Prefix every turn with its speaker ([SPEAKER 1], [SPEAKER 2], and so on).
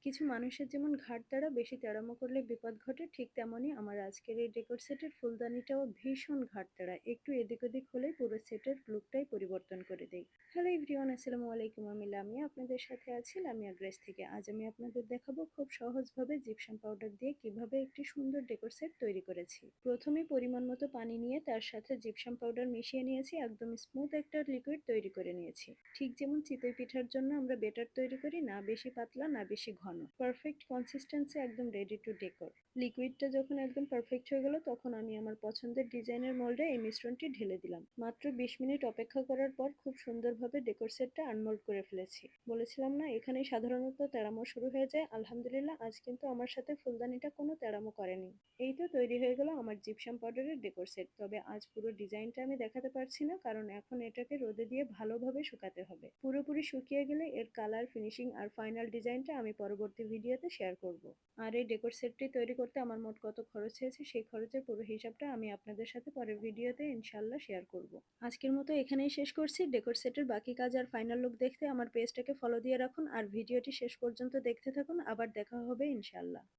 [SPEAKER 1] কিছু মানুষের যেমন ঘাড় ত্যাড়া, বেশি তেড়ামো করলে বিপদ ঘটে, ঠিক তেমনই আমার আজকের এই ডেকোর সেটের ফুলদানিটাও ভীষণ ঘাড় ত্যাড়া। একটু এদিক ওদিক হলেই পুরো সেটের লুকটাই পরিবর্তন করে দেয়। হ্যালো এভরিওয়ান, আসসালামু আলাইকুম। আমি লামিয়া, আপনাদের সাথে আছি লামিয়া গ্রেস থেকে। আজ আমি আপনাদের দেখাবো খুব সহজভাবে জিপসাম পাউডার দিয়ে কিভাবে একটি সুন্দর ডেকোর সেট তৈরি করেছি। প্রথমে পরিমাণ মতো পানি নিয়ে তার সাথে জিপসাম পাউডার মিশিয়ে নিয়েছি, একদম স্মুথ একটা লিকুইড তৈরি করে নিয়েছি। ঠিক যেমন চিতই পিঠার জন্য আমরা বেটার তৈরি করি, না বেশি পাতলা না বেশি ঘন, পারফেক্ট কনসিস্টেন্সি, একদম রেডি টু ডেকোর। লিকুইডটা যখন একদম পারফেক্ট হয়ে গেল, তখন আমি আমার পছন্দের ডিজাইনের মোল্ডে এই মিশ্রণটি ঢেলে দিলাম। মাত্র 20 মিনিট অপেক্ষা করার পর খুব সুন্দরভাবে ডেকোর সেটটা আনমোল্ড করে ফেলেছি। বলেছিলাম না এখানেই সাধারণত তেড়ামো শুরু হয়ে যায়, আলহামদুলিল্লাহ আজ কিন্তু আমার সাথে ফুলদানিটা কোনো তেড়ামো করেনি। এই তো তৈরি হয়ে গেল আমার জিপসাম পাউডারের ডেকোর সেট। তবে আজ পুরো ডিজাইনটা আমি দেখাতে পারছি না, কারণ এখন এটাকে রোদে দিয়ে ভালোভাবে শুকাতে হবে। পুরোপুরি শুকিয়ে গেলে এর কালার, ফিনিশিং আর ফাইনাল ডিজাইনটা আমি পরবর্তী ভিডিওতে শেয়ার করব। আর এই ডেকোর সেটটি তৈরি করতে আমার মোট কত খরচ হয়েছে সেই খরচের পুরো হিসাবটা আমি আপনাদের সাথে পরের ভিডিওতে ইনশাল্লাহ শেয়ার করব। আজকের মতো এখানেই শেষ করছি। ডেকোর সেটের বাকি কাজ আর ফাইনাল লুক দেখতে আমার পেজটাকে ফলো দিয়ে রাখুন আর ভিডিওটি শেষ পর্যন্ত দেখতে থাকুন। আবার দেখা হবে ইনশাল্লাহ।